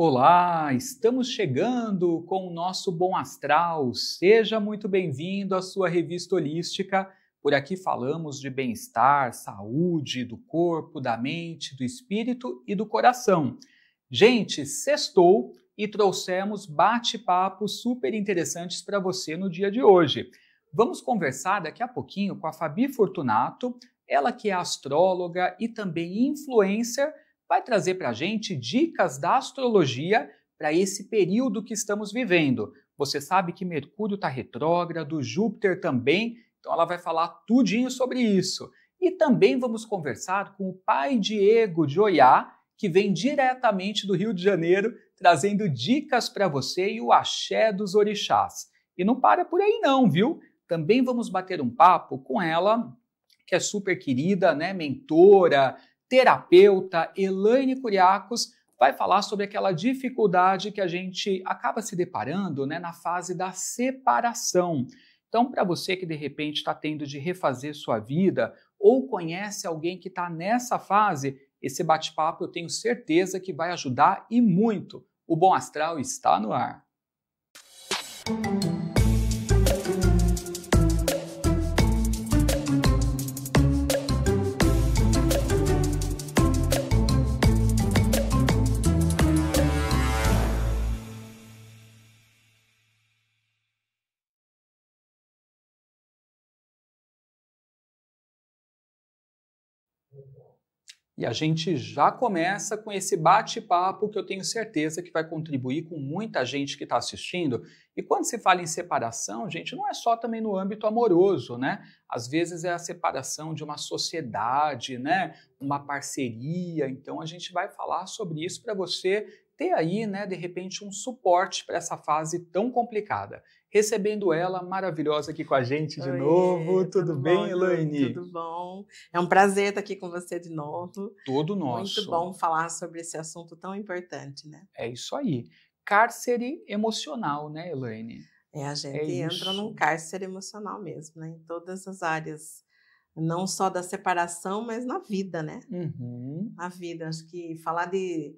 Olá, estamos chegando com o nosso Bom Astral. Seja muito bem-vindo à sua revista holística. Por aqui falamos de bem-estar, saúde do corpo, da mente, do espírito e do coração. Gente, sextou e trouxemos bate-papos super interessantes para você no dia de hoje. Vamos conversar daqui a pouquinho com a Fabi Fortunato, ela que é astróloga e também influencer, vai trazer para a gente dicas da astrologia para esse período que estamos vivendo. Você sabe que Mercúrio está retrógrado, Júpiter também, então ela vai falar tudinho sobre isso. E também vamos conversar com o pai Diego de Oiá, que vem diretamente do Rio de Janeiro, trazendo dicas para você e o axé dos orixás. E não para por aí não, viu? Também vamos bater um papo com ela, que é super querida, né, mentora, terapeuta, Elaine Kuriakos, vai falar sobre aquela dificuldade que a gente acaba se deparando, né, na fase da separação. Então, para você que de repente está tendo de refazer sua vida ou conhece alguém que está nessa fase, esse bate-papo eu tenho certeza que vai ajudar e muito. O Bom Astral está no ar. E a gente já começa com esse bate-papo que eu tenho certeza que vai contribuir com muita gente que está assistindo. E quando se fala em separação, gente, não é só também no âmbito amoroso, né? Às vezes é a separação de uma sociedade, né? Uma parceria. Então a gente vai falar sobre isso para você ter aí, né, de repente, um suporte para essa fase tão complicada. Recebendo ela maravilhosa aqui com a gente de novo. Tudo bem, Elaine? Tudo bom. É um prazer estar aqui com você de novo. Todo nosso. Muito bom falar sobre esse assunto tão importante, né? É isso aí. Cárcere emocional, né, Elaine? A gente entra num cárcere emocional mesmo, né? Em todas as áreas, não só da separação, mas na vida, né? Uhum. Na vida, acho que falar de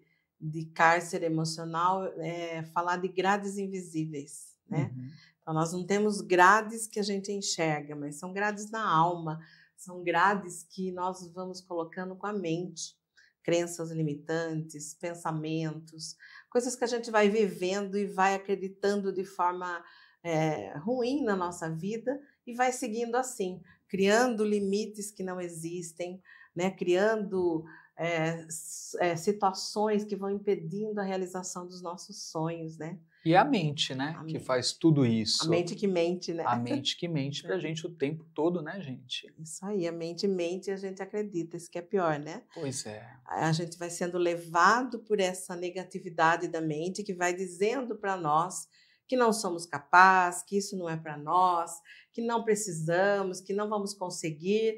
cárcere emocional é falar de grades invisíveis, né? Uhum. Então, nós não temos grades que a gente enxerga, mas são grades na alma, são grades que nós vamos colocando com a mente, crenças limitantes, pensamentos, coisas que a gente vai vivendo e vai acreditando de forma ruim na nossa vida e vai seguindo assim, criando limites que não existem, né? Criando situações que vão impedindo a realização dos nossos sonhos, né? E a mente, né? Que faz tudo isso. A mente que mente, né? A mente que mente pra gente o tempo todo, né, gente? Isso aí, a mente mente e a gente acredita, isso que é pior, né? Pois é. A gente vai sendo levado por essa negatividade da mente que vai dizendo para nós que não somos capazes, que isso não é para nós, que não precisamos, que não vamos conseguir.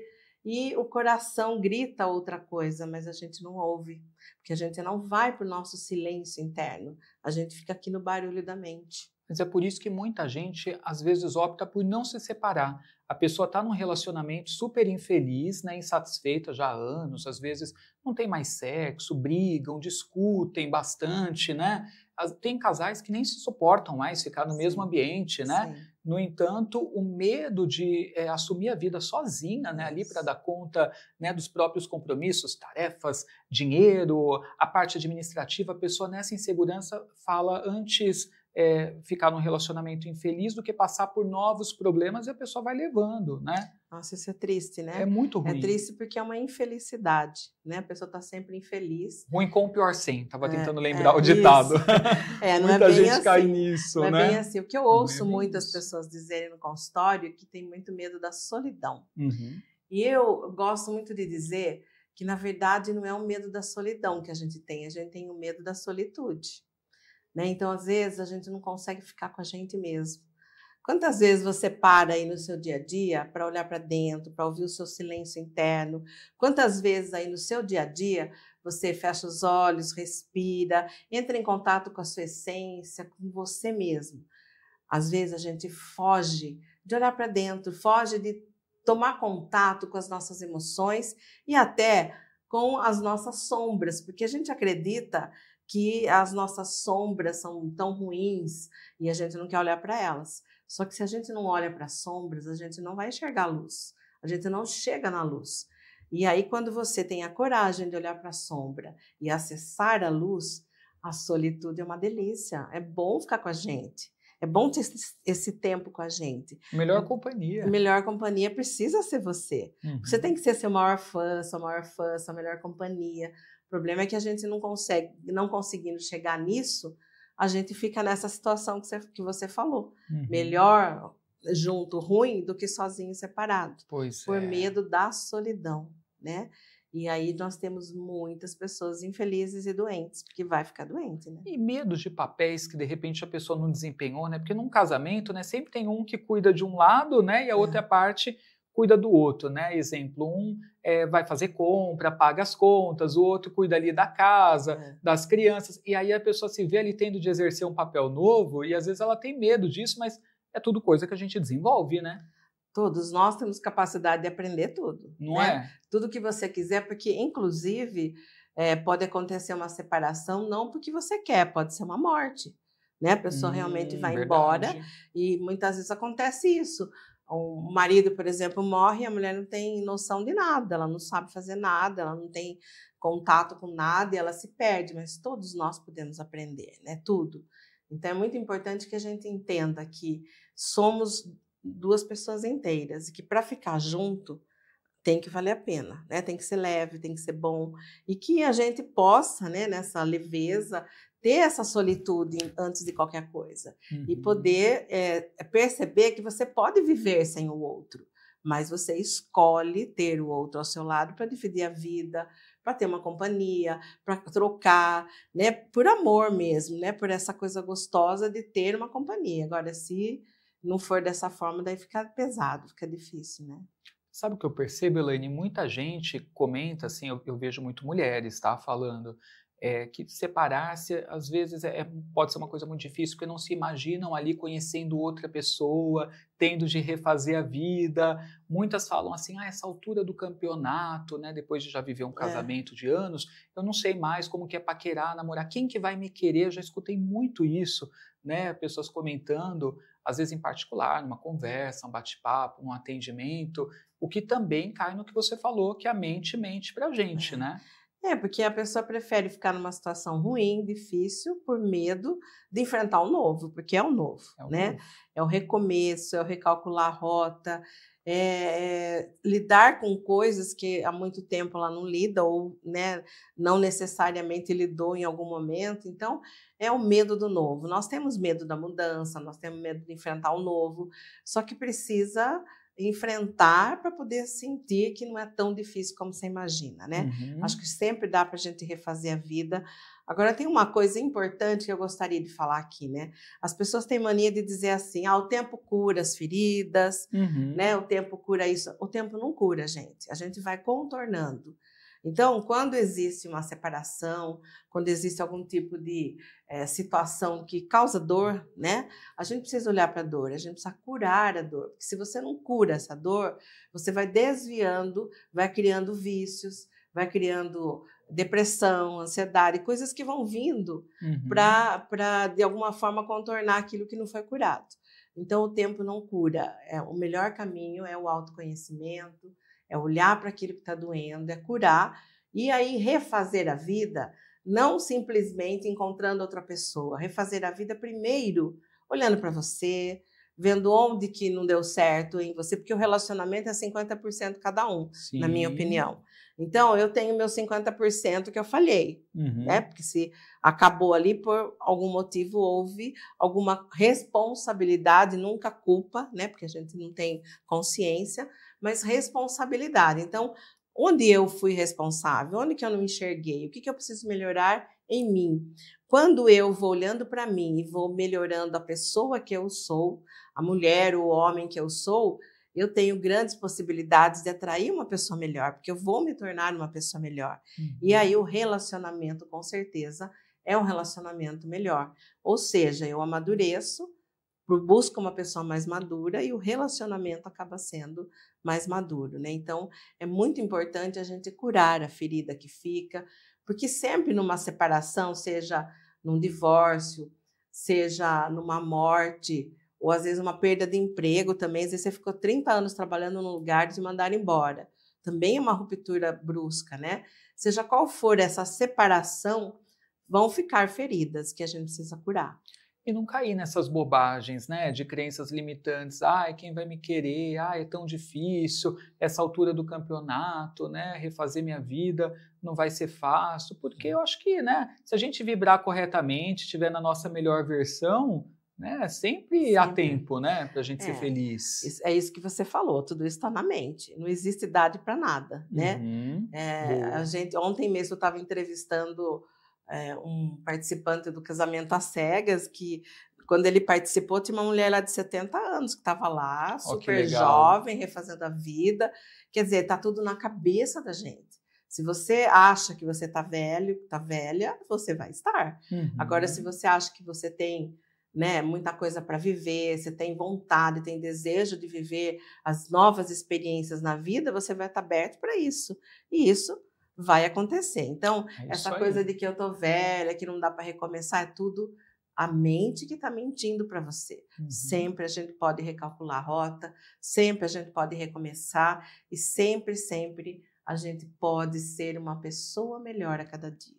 E o coração grita outra coisa, mas a gente não ouve, porque a gente não vai para o nosso silêncio interno, a gente fica aqui no barulho da mente. Mas é por isso que muita gente, às vezes, opta por não se separar. A pessoa está num relacionamento super infeliz, né, insatisfeita já há anos, às vezes não tem mais sexo, brigam, discutem bastante, né? Tem casais que nem se suportam mais ficar no mesmo ambiente, né? Sim. No entanto, o medo de assumir a vida sozinha, né, ali para dar conta, né, dos próprios compromissos, tarefas, dinheiro, a parte administrativa, a pessoa nessa insegurança fala antes ficar num relacionamento infeliz do que passar por novos problemas e a pessoa vai levando, né? Nossa, isso é triste, né? É muito ruim. É triste porque é uma infelicidade, né? A pessoa está sempre infeliz. Ruim com o pior sem. Estava tentando lembrar o ditado. Não Muita é bem gente assim, cai nisso, não né? É bem assim. O que eu ouço bem muitas isso. pessoas dizerem no consultório é que tem muito medo da solidão. Uhum. E eu gosto muito de dizer que, na verdade, não é o medo da solidão que a gente tem o medo da solitude. Né? Então, às vezes, a gente não consegue ficar com a gente mesmo. Quantas vezes você para aí no seu dia a dia para olhar para dentro, para ouvir o seu silêncio interno? Quantas vezes aí no seu dia a dia você fecha os olhos, respira, entra em contato com a sua essência, com você mesmo? Às vezes a gente foge de olhar para dentro, foge de tomar contato com as nossas emoções e até com as nossas sombras, porque a gente acredita que as nossas sombras são tão ruins e a gente não quer olhar para elas. Só que se a gente não olha para as sombras, a gente não vai enxergar a luz. A gente não chega na luz. E aí, quando você tem a coragem de olhar para a sombra e acessar a luz, a solitude é uma delícia. É bom ficar com a gente. É bom ter esse tempo com a gente. Melhor companhia. Melhor companhia precisa ser você. Uhum. Você tem que ser seu maior fã, sua melhor companhia. O problema é que a gente não consegue, não conseguindo chegar nisso, a gente fica nessa situação que você falou. Uhum. Melhor junto, ruim, do que sozinho, separado. Por medo da solidão, né? E aí nós temos muitas pessoas infelizes e doentes, porque vai ficar doente, né? E medo de papéis que de repente a pessoa não desempenhou, né? Porque num casamento, né, sempre tem um que cuida de um lado, né, e a outra parte cuida do outro, né? Exemplo, um vai fazer compra, paga as contas, o outro cuida ali da casa, das crianças, e aí a pessoa se vê ali tendo de exercer um papel novo, e às vezes ela tem medo disso, mas é tudo coisa que a gente desenvolve, né? Todos nós temos capacidade de aprender tudo. Não né? é? Tudo que você quiser, porque inclusive pode acontecer uma separação não porque você quer, pode ser uma morte. Né? A pessoa realmente vai embora e muitas vezes acontece isso. O marido, por exemplo, morre e a mulher não tem noção de nada, ela não sabe fazer nada, ela não tem contato com nada e ela se perde, mas todos nós podemos aprender, né? Tudo. Então é muito importante que a gente entenda que somos duas pessoas inteiras e que para ficar junto tem que valer a pena, né? Tem que ser leve, tem que ser bom e que a gente possa, né, nessa leveza, ter essa solitude antes de qualquer coisa e poder perceber que você pode viver sem o outro, mas você escolhe ter o outro ao seu lado para dividir a vida, para ter uma companhia, para trocar, né? Por amor mesmo, né? Por essa coisa gostosa de ter uma companhia. Agora, se não for dessa forma, daí fica pesado, fica difícil, né? Sabe o que eu percebo, Elaine? Muita gente comenta, assim, eu vejo muito mulheres, tá, falando que separar-se, às vezes, pode ser uma coisa muito difícil, porque não se imaginam ali conhecendo outra pessoa, tendo de refazer a vida. Muitas falam assim, essa altura do campeonato, né, depois de já viver um casamento de anos, eu não sei mais como que é paquerar, namorar, quem que vai me querer? Eu já escutei muito isso, né, pessoas comentando, às vezes em particular, numa conversa, um bate-papo, um atendimento, o que também cai no que você falou, que a mente mente pra gente, né? Porque a pessoa prefere ficar numa situação ruim, difícil, por medo de enfrentar o novo, porque é o novo, né? Novo. É o recomeço, é o recalcular a rota, lidar com coisas que há muito tempo ela não lida ou, né, não necessariamente lidou em algum momento. Então, é o medo do novo. Nós temos medo da mudança, nós temos medo de enfrentar o novo, só que precisa enfrentar para poder sentir que não é tão difícil como você imagina, né? Acho que sempre dá para a gente refazer a vida. Agora, tem uma coisa importante que eu gostaria de falar aqui, né? As pessoas têm mania de dizer assim, o tempo cura as feridas, né? O tempo cura isso. O tempo não cura, gente. A gente vai contornando. Então, quando existe uma separação, quando existe algum tipo de situação que causa dor, né? A gente precisa olhar para a dor, a gente precisa curar a dor. Porque se você não cura essa dor, você vai desviando, vai criando vícios, vai criando depressão, ansiedade, coisas que vão vindo para, de alguma forma, contornar aquilo que não foi curado. Então, o tempo não cura. O melhor caminho é o autoconhecimento, é olhar para aquilo que está doendo, é curar e aí refazer a vida, não simplesmente encontrando outra pessoa. Refazer a vida primeiro, olhando para você, vendo onde que não deu certo em você, porque o relacionamento é 50% cada um, na minha opinião. Então, eu tenho meus 50% que eu falhei, né? Porque se acabou ali por algum motivo, houve alguma responsabilidade, nunca culpa, né? Porque a gente não tem consciência, mas responsabilidade. Então, onde eu fui responsável? Onde que eu não enxerguei? O que eu preciso melhorar em mim? Quando eu vou olhando para mim e vou melhorando a pessoa que eu sou, a mulher, o homem que eu sou, eu tenho grandes possibilidades de atrair uma pessoa melhor, porque eu vou me tornar uma pessoa melhor. E aí o relacionamento, com certeza, é um relacionamento melhor. Ou seja, eu amadureço, busco uma pessoa mais madura e o relacionamento acaba sendo mais maduro, né? Então, é muito importante a gente curar a ferida que fica, Porque sempre numa separação, seja num divórcio, seja numa morte, ou às vezes uma perda de emprego também, às vezes você ficou 30 anos trabalhando num lugar e te mandaram embora. Também é uma ruptura brusca, né? Seja qual for essa separação, vão ficar feridas que a gente precisa curar. E não cair nessas bobagens, né, de crenças limitantes. Ai, quem vai me querer? Ai, é tão difícil, essa altura do campeonato, né, refazer minha vida não vai ser fácil, porque eu acho que, né, se a gente vibrar corretamente, estiver na nossa melhor versão, né, sempre há tempo, né, para a gente ser feliz. É isso que você falou, tudo isso está na mente. Não existe idade para nada, né? A gente, ontem mesmo eu estava entrevistando um participante do Casamento às Cegas, que quando ele participou tinha uma mulher lá de 70 anos que estava lá, super jovem, refazendo a vida. Quer dizer, está tudo na cabeça da gente. Se você acha que você está velho, está velha, você vai estar. Agora, se você acha que você tem, né, muita coisa para viver, você tem vontade, tem desejo de viver as novas experiências na vida, você vai estar aberto para isso. E isso vai acontecer. Então, essa coisa de que eu tô velha, que não dá para recomeçar, é tudo a mente que está mentindo para você. Sempre a gente pode recalcular a rota, sempre a gente pode recomeçar e sempre, sempre a gente pode ser uma pessoa melhor a cada dia.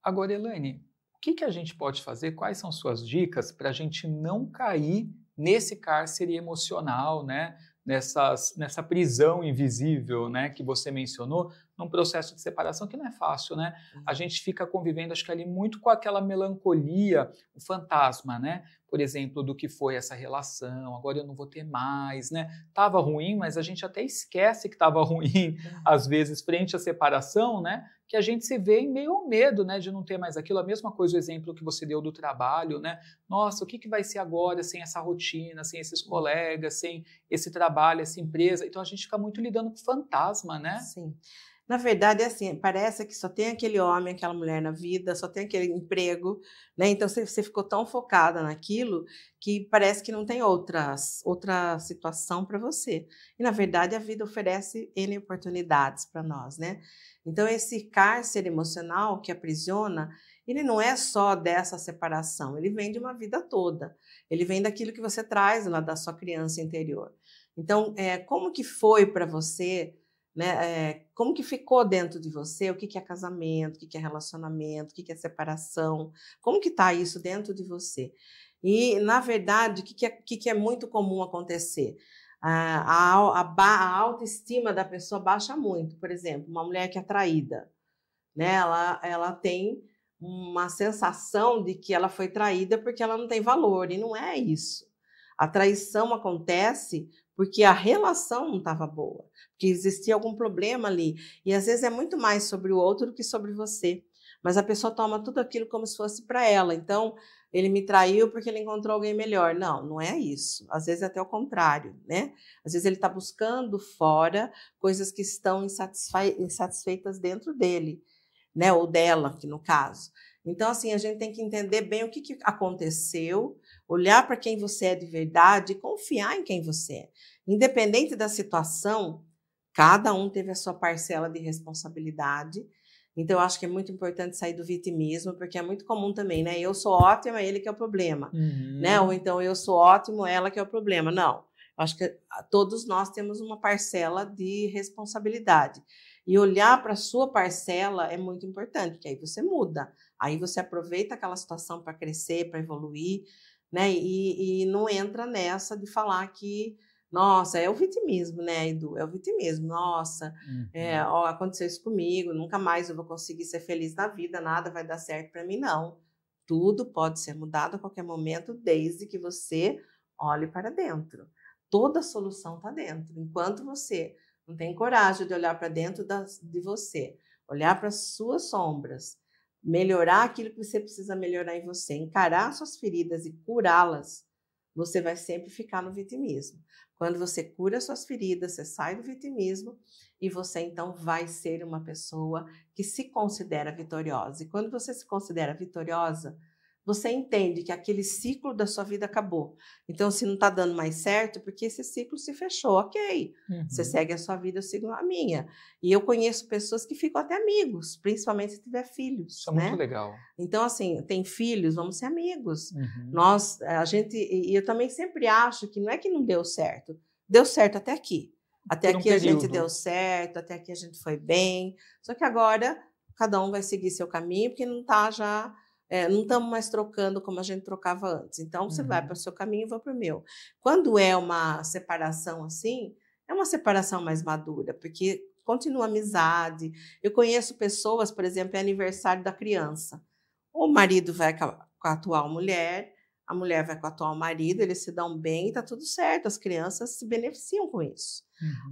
Agora, Elaine, o que a gente pode fazer? Quais são suas dicas para a gente não cair nesse cárcere emocional, né? Nessa prisão invisível, né, que você mencionou, num processo de separação que não é fácil, né? A gente fica convivendo, acho que ali, muito com aquela melancolia, o fantasma, né? Por exemplo, do que foi essa relação, agora eu não vou ter mais, né? Tava ruim, mas a gente até esquece que estava ruim, às vezes, frente à separação, né? Que a gente se vê em meio ao medo, né, de não ter mais aquilo. A mesma coisa, o exemplo que você deu do trabalho, né? Nossa, o que vai ser agora sem essa rotina, sem esses colegas, sem esse trabalho, essa empresa? Então a gente fica muito lidando com fantasma, né? Sim. Na verdade, é assim, parece que só tem aquele homem, aquela mulher na vida, só tem aquele emprego, né? Então você ficou tão focada naquilo que parece que não tem outra situação para você. E na verdade a vida oferece N oportunidades para nós, né? Então esse cárcere emocional que aprisiona, ele não é só dessa separação, ele vem de uma vida toda. Ele vem daquilo que você traz lá da sua criança interior. Então, como que foi para você, né? Como que ficou dentro de você? O que é casamento? O que é relacionamento? O que é separação? Como que está isso dentro de você? E, na verdade, o que é muito comum acontecer? A autoestima da pessoa baixa muito. Por exemplo, uma mulher que é traída, né? Ela tem uma sensação de que ela foi traída porque ela não tem valor, e não é isso. A traição acontece porque a relação não estava boa, porque existia algum problema ali. E às vezes é muito mais sobre o outro do que sobre você. Mas a pessoa toma tudo aquilo como se fosse para ela. Então, ele me traiu porque ele encontrou alguém melhor. Não, não é isso. Às vezes é até o contrário, né? Às vezes ele está buscando fora coisas que estão insatisfeitas dentro dele, né? Ou dela, que no caso. Então, assim, a gente tem que entender bem o que aconteceu, olhar para quem você é de verdade e confiar em quem você é. Independente da situação, cada um teve a sua parcela de responsabilidade. Então, eu acho que é muito importante sair do vitimismo, porque é muito comum também, né? Eu sou ótima, ele que é o problema, né? Ou então, eu sou ótimo, ela que é o problema. Não, eu acho que todos nós temos uma parcela de responsabilidade. E olhar para a sua parcela é muito importante, porque aí você muda. Aí você aproveita aquela situação para crescer, para evoluir, né? E não entra nessa de falar que, nossa, é o vitimismo, né, Edu? É o vitimismo. Nossa, aconteceu isso comigo, nunca mais eu vou conseguir ser feliz na vida, nada vai dar certo para mim, não. Tudo pode ser mudado a qualquer momento, desde que você olhe para dentro. Toda a solução está dentro. Enquanto você não tem coragem de olhar para dentro de você, olhar para as suas sombras, melhorar aquilo que você precisa melhorar em você, encarar suas feridas e curá-las, você vai sempre ficar no vitimismo. Quando você cura suas feridas, você sai do vitimismo e você então vai ser uma pessoa que se considera vitoriosa. E quando você se considera vitoriosa, você entende que aquele ciclo da sua vida acabou. Então, se não está dando mais certo, porque esse ciclo se fechou, ok. Você segue a sua vida, eu sigo a minha. E eu conheço pessoas que ficam até amigos, principalmente se tiver filhos. Isso é né? muito legal. Então, assim, tem filhos, vamos ser amigos. Uhum. E eu também sempre acho que não é que não deu certo até aqui. Até Por um aqui a gente período. deu certo, até aqui a gente foi bem. Só que agora cada um vai seguir seu caminho, porque não está já. Não estamos mais trocando como a gente trocava antes. Então, você vai para o seu caminho e eu vou para o meu. Quando é uma separação assim, é uma separação mais madura, porque continua a amizade. Eu conheço pessoas, por exemplo, é aniversário da criança. O marido vai com a atual mulher, a mulher vai com o atual marido, eles se dão bem e está tudo certo, as crianças se beneficiam com isso.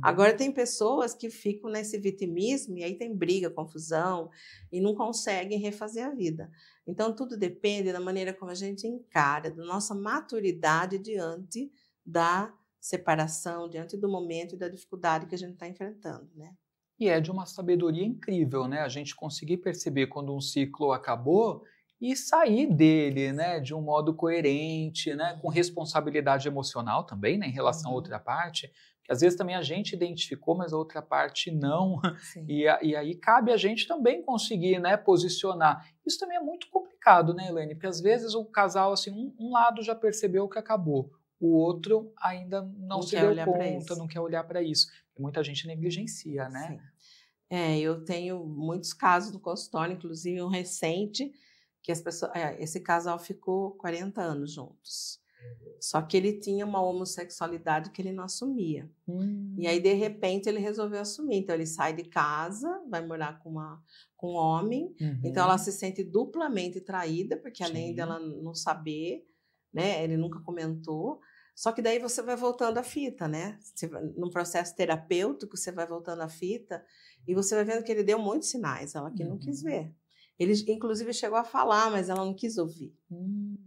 Agora, tem pessoas que ficam nesse vitimismo e aí tem briga, confusão e não conseguem refazer a vida. Então, tudo depende da maneira como a gente encara, da nossa maturidade diante da separação, diante do momento e da dificuldade que a gente está enfrentando, né? E é de uma sabedoria incrível, né? A gente conseguir perceber quando um ciclo acabou e sair dele, né? De um modo coerente, né? Com responsabilidade emocional também, né? Em relação à outra parte. Que às vezes também a gente identificou, mas a outra parte não. E aí cabe a gente também conseguir, né, posicionar. Isso também é muito complicado, né, Elaine? Porque às vezes o casal, assim, um lado já percebeu que acabou, o outro ainda não se deu conta, não quer olhar para isso. Muita gente negligencia, né? Sim. Eu tenho muitos casos no consultório, inclusive um recente, que esse casal ficou 40 anos juntos. Só que ele tinha uma homossexualidade que ele não assumia. E aí, de repente, ele resolveu assumir. Então, ele sai de casa, vai morar com um homem. Então, ela se sente duplamente traída, porque além dela não saber, né, ele nunca comentou. Só que daí você vai voltando a fita, né? Num processo terapêutico, você vai voltando a fita e você vai vendo que ele deu muitos sinais, ela que não quis ver. Ele, inclusive, chegou a falar, mas ela não quis ouvir.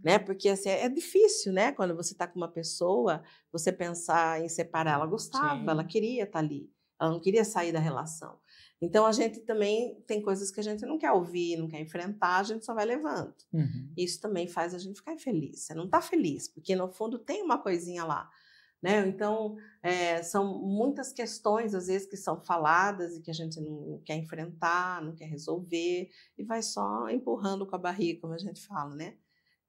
Né? Porque assim, é difícil, né? Quando você está com uma pessoa, você pensar em separar. Ela gostava, ela queria estar ali, ela não queria sair da relação. Então, a gente também tem coisas que a gente não quer ouvir, não quer enfrentar, a gente só vai levando. Isso também faz a gente ficar infeliz. Você não está feliz, porque no fundo tem uma coisinha lá. Né? Então, são muitas questões, às vezes, que são faladas e que a gente não quer enfrentar, não quer resolver, e vai só empurrando com a barriga, como a gente fala, né?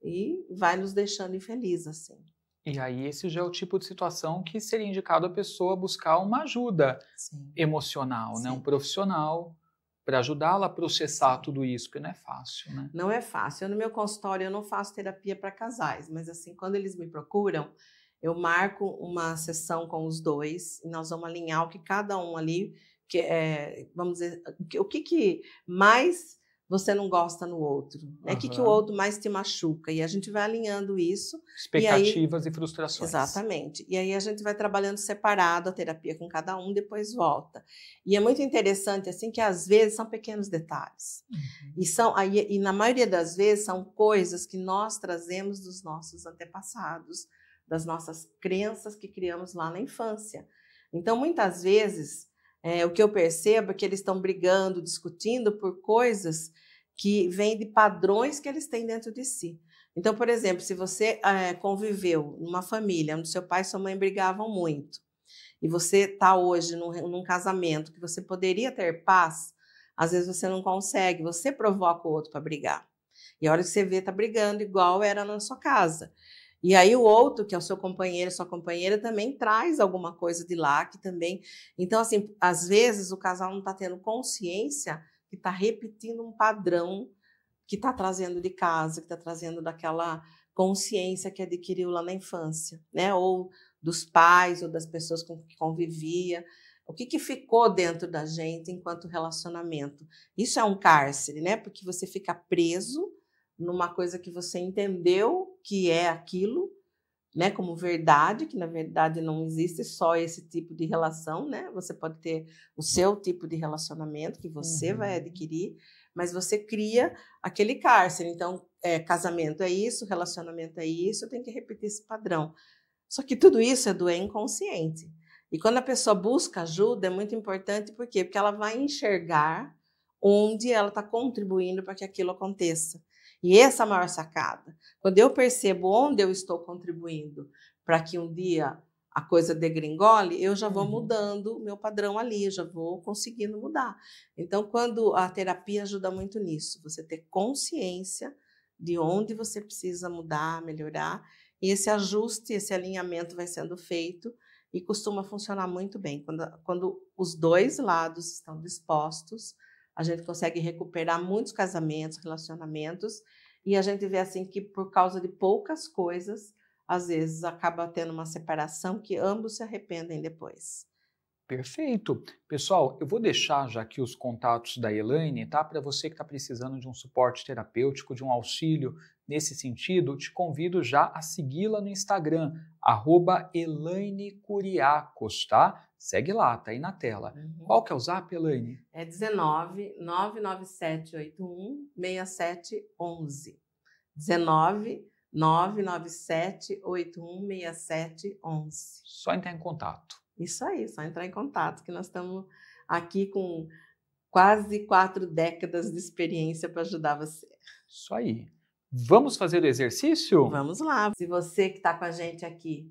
E vai nos deixando infelizes, assim. E aí esse já é o tipo de situação que seria indicado a pessoa buscar uma ajuda emocional, né? Um profissional para ajudá-la a processar tudo isso, porque não é fácil, né? Não é fácil. No meu consultório eu não faço terapia para casais, mas assim, quando eles me procuram, eu marco uma sessão com os dois e nós vamos alinhar o que cada um ali, vamos dizer, o que mais você não gosta no outro, né? O que o outro mais te machuca, e a gente vai alinhando isso. Expectativas e frustrações. Exatamente. E aí a gente vai trabalhando separado a terapia com cada um, depois volta. E é muito interessante, assim, que às vezes são pequenos detalhes. E na maioria das vezes são coisas que nós trazemos dos nossos antepassados, das nossas crenças que criamos lá na infância. Então, muitas vezes, o que eu percebo é que eles estão brigando, discutindo por coisas que vêm de padrões que eles têm dentro de si. Então, por exemplo, se você conviveu numa família onde seu pai e sua mãe brigavam muito, e você está hoje num casamento que você poderia ter paz, às vezes você não consegue, você provoca o outro para brigar. E a hora que você vê, está brigando igual era na sua casa. E aí o outro, que é o seu companheiro, sua companheira, também traz alguma coisa de lá que também... Então, assim, às vezes o casal não está tendo consciência que está repetindo um padrão que está trazendo de casa, que está trazendo daquela consciência que adquiriu lá na infância, né? Ou dos pais, ou das pessoas com que convivia. O que ficou dentro da gente enquanto relacionamento? Isso é um cárcere, né? Porque você fica preso numa coisa que você entendeu que é aquilo, né, como verdade, que na verdade não existe só esse tipo de relação, né? Você pode ter o seu tipo de relacionamento que você vai adquirir, mas você cria aquele cárcere. Então, casamento é isso, relacionamento é isso, eu tenho que repetir esse padrão. Só que tudo isso é do inconsciente. E quando a pessoa busca ajuda, é muito importante, por quê? Porque ela vai enxergar onde ela está contribuindo para que aquilo aconteça. E essa é a maior sacada. Quando eu percebo onde eu estou contribuindo para que um dia a coisa degringole, eu já vou mudando o meu padrão ali, já vou conseguindo mudar. Então, quando a terapia ajuda muito nisso, você ter consciência de onde você precisa mudar, melhorar, e esse ajuste, esse alinhamento vai sendo feito e costuma funcionar muito bem. Quando os dois lados estão dispostos, a gente consegue recuperar muitos casamentos, relacionamentos, e a gente vê assim que por causa de poucas coisas, às vezes acaba tendo uma separação que ambos se arrependem depois. Perfeito. Pessoal, eu vou deixar já aqui os contatos da Elaine, tá? Para você que está precisando de um suporte terapêutico, de um auxílio nesse sentido, te convido já a segui-la no Instagram, @ElaineCuriacos, tá? Segue lá, tá aí na tela. Qual que é o zap, Elaine? É 19 99781 6711. 19 99781 6711. Só entrar em contato. Isso aí, só entrar em contato, que nós estamos aqui com quase 4 décadas de experiência para ajudar você. Isso aí. Vamos fazer o exercício? Vamos lá. Se você que está com a gente aqui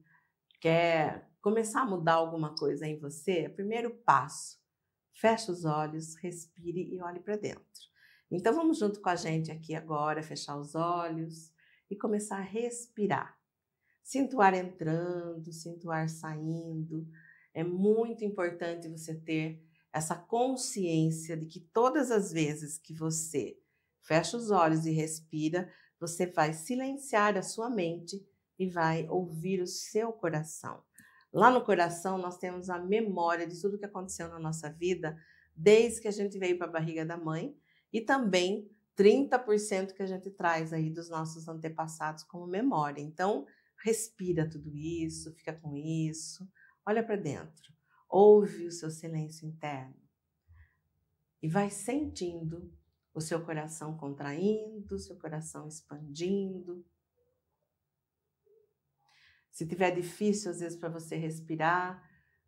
quer começar a mudar alguma coisa em você, primeiro passo, feche os olhos, respire e olhe para dentro. Então vamos junto com a gente aqui agora, fechar os olhos e começar a respirar. Sinta o ar entrando, sinta o ar saindo. É muito importante você ter essa consciência de que todas as vezes que você fecha os olhos e respira, você vai silenciar a sua mente e vai ouvir o seu coração. Lá no coração nós temos a memória de tudo que aconteceu na nossa vida desde que a gente veio para a barriga da mãe e também 30% que a gente traz aí dos nossos antepassados como memória. Então, respira tudo isso, fica com isso, olha para dentro, ouve o seu silêncio interno e vai sentindo o seu coração contraindo, o seu coração expandindo. Se tiver difícil, às vezes, para você respirar,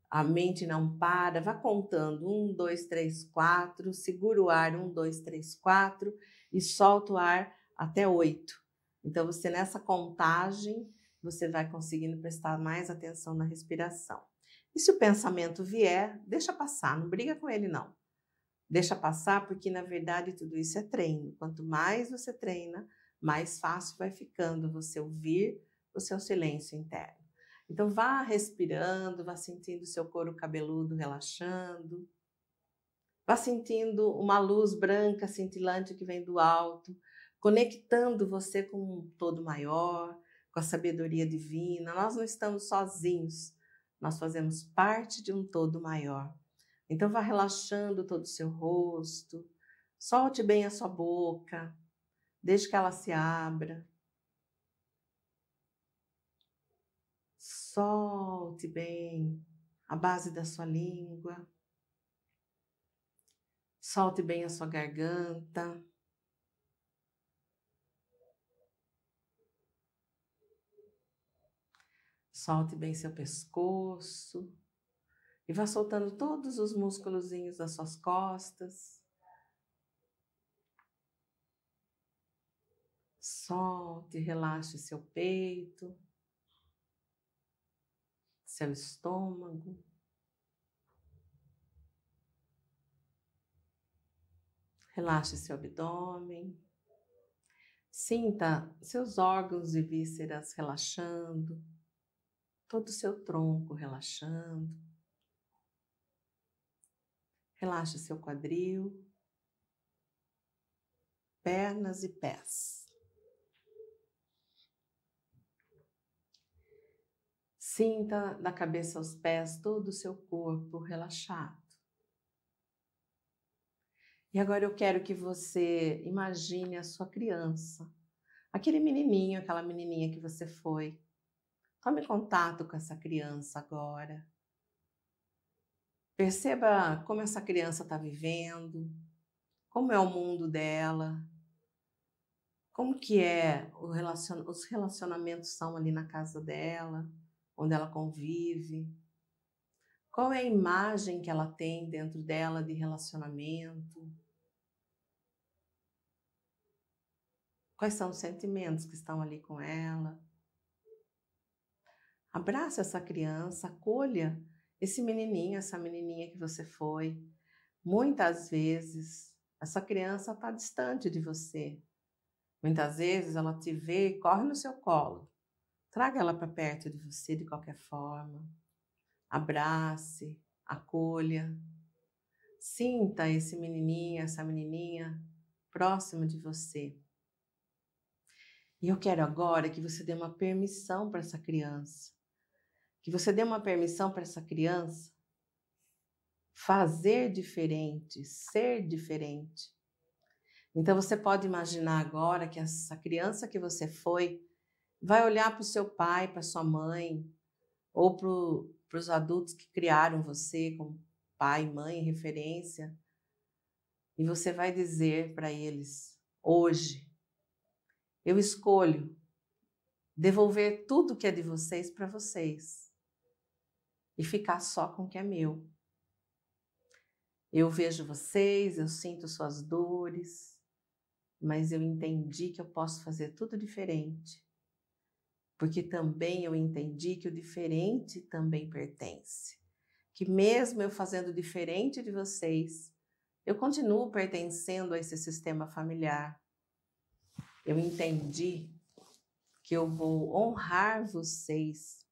a mente não para, vá contando 1, 2, 3, 4, segura o ar 1, 2, 3, 4 e solta o ar até 8. Então, você nessa contagem, você vai conseguindo prestar mais atenção na respiração. E se o pensamento vier, deixa passar, não briga com ele não. Deixa passar porque, na verdade, tudo isso é treino. Quanto mais você treina, mais fácil vai ficando você ouvir o seu silêncio interno. Então, vá respirando, vá sentindo o seu couro cabeludo relaxando. Vá sentindo uma luz branca cintilante que vem do alto, conectando você com um todo maior, com a sabedoria divina. Nós não estamos sozinhos, nós fazemos parte de um todo maior. Então, vá relaxando todo o seu rosto, solte bem a sua boca, deixe que ela se abra. Solte bem a base da sua língua. Solte bem a sua garganta. Solte bem seu pescoço. E vá soltando todos os músculozinhos das suas costas. Solte, relaxe seu peito, seu estômago. Relaxe seu abdômen. Sinta seus órgãos e vísceras relaxando, todo o seu tronco relaxando. Relaxe seu quadril, pernas e pés. Sinta da cabeça aos pés todo o seu corpo relaxado. E agora eu quero que você imagine a sua criança, aquele menininho, aquela menininha que você foi. Tome contato com essa criança agora. Perceba como essa criança está vivendo, como é o mundo dela, como que os relacionamentos são ali na casa dela, onde ela convive. Qual é a imagem que ela tem dentro dela de relacionamento? Quais são os sentimentos que estão ali com ela? Abraça essa criança, acolha esse menininho, essa menininha que você foi. Muitas vezes, essa criança está distante de você. Muitas vezes ela te vê e corre no seu colo. Traga ela para perto de você de qualquer forma. Abrace, acolha. Sinta esse menininho, essa menininha próximo de você. E eu quero agora que você dê uma permissão para essa criança. Que você dê uma permissão para essa criança fazer diferente, ser diferente. Então você pode imaginar agora que essa criança que você foi vai olhar para o seu pai, para sua mãe, ou para os adultos que criaram você como pai, mãe, referência, e você vai dizer para eles: hoje eu escolho devolver tudo que é de vocês para vocês e ficar só com o que é meu. Eu vejo vocês, eu sinto suas dores, mas eu entendi que eu posso fazer tudo diferente, porque também eu entendi que o diferente também pertence, que mesmo eu fazendo diferente de vocês, eu continuo pertencendo a esse sistema familiar. Eu entendi que eu vou honrar vocês,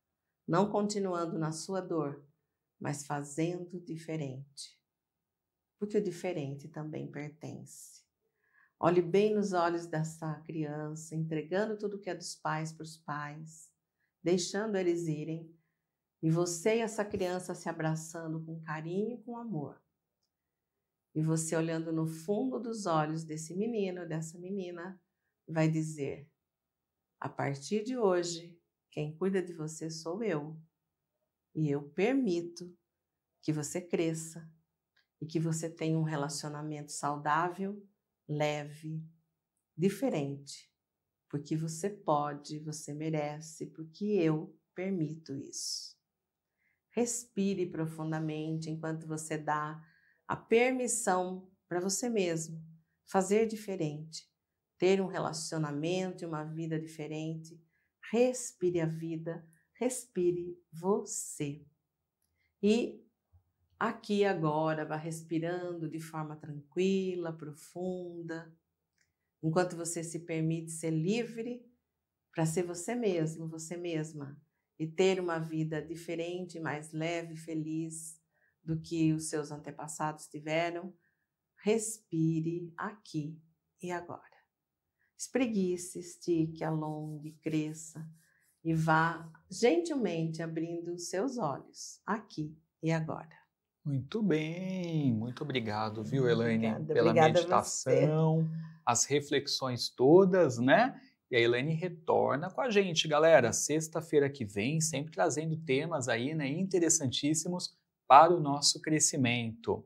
não continuando na sua dor, mas fazendo diferente, porque o diferente também pertence. Olhe bem nos olhos dessa criança, entregando tudo que é dos pais para os pais, deixando eles irem, e você e essa criança se abraçando com carinho e com amor. E você olhando no fundo dos olhos desse menino, dessa menina, vai dizer: a partir de hoje, quem cuida de você sou eu. E eu permito que você cresça e que você tenha um relacionamento saudável, leve, diferente. Porque você pode, você merece, porque eu permito isso. Respire profundamente enquanto você dá a permissão para você mesmo fazer diferente, ter um relacionamento e uma vida diferente. Respire a vida, respire você. E aqui agora, vá respirando de forma tranquila, profunda, enquanto você se permite ser livre para ser você mesmo, você mesma, e ter uma vida diferente, mais leve, feliz do que os seus antepassados tiveram. Respire aqui e agora. Espreguice, estique, alongue, cresça e vá gentilmente abrindo os seus olhos aqui e agora. Muito bem, muito obrigado, viu, Elaine, pela Obrigada meditação, as reflexões todas, né? E a Elaine retorna com a gente, galera, sexta-feira que vem, sempre trazendo temas aí, né, interessantíssimos para o nosso crescimento.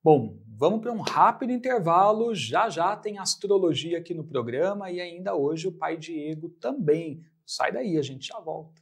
Bom, vamos para um rápido intervalo, já já tem astrologia aqui no programa e ainda hoje o Pai Diego também. Sai daí, a gente já volta.